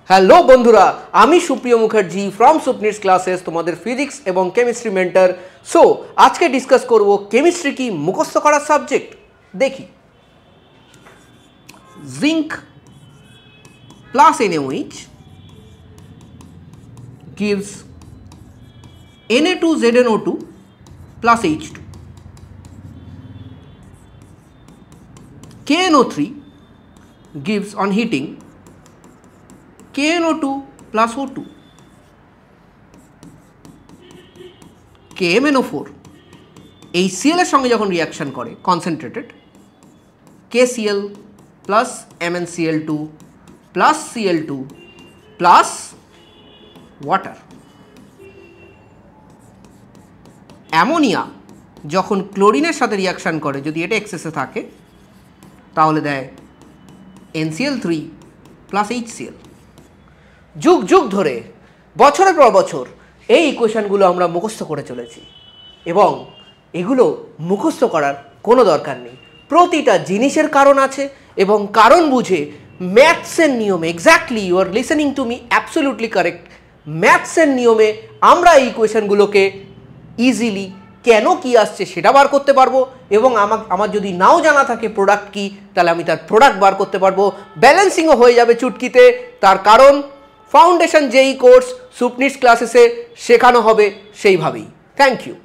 Hello বন্ধুরা, আমি সুপ্রিয় মুখার্জি ফ্রম সুপনিটস ক্লাসেস, তোমাদের ফিজিক্স এবং কেমিস্ট্রি মেন্টর। সো আজকে ডিসকাস করব কেমিস্ট্রি কি মুখস্থ করার সাবজেক্ট। দেখি, zinc plus NaOH gives Na2ZnO2 plus H2. KNO3 gives on heating KNO2 plus O2. KMNO4 এই Cl এর সঙ্গে যখন রিয়াকশন করে concentrated, KCl plus MnCl2 plus Cl2 plus water. Ammonia যখন ক্লোরিনের সাথে রিয়াকশান করে, যদি এটা এক্সেসে থাকে তাহলে দেয় NCl3 প্লাস HCl। যুগ যুগ ধরে বছরের পর বছর এই ইকুয়েশানগুলো আমরা মুখস্থ করে চলেছি এবং এগুলো মুখস্থ করার কোনো দরকার নেই। প্রতিটা জিনিসের কারণ আছে এবং কারণ বুঝে ম্যাথসের নিয়মে, exactly you are listening to me, absolutely correct, ম্যাথসের নিয়মে আমরা এই ইকুয়েশানগুলোকে ইজিলি কেন কি আসছে সেটা বার করতে পারবো এবং আমার যদি নাও জানা থাকে প্রোডাক্ট কি, তাহলে আমি তার প্রোডাক্ট বার করতে পারবো। ব্যালেন্সিংও হয়ে যাবে চুটকিতে। তার কারণ ফাউন্ডেশন যেই কোর্স সুপনিটস ক্লাসেসে শেখানো হবে সেইভাবেই। Thank you.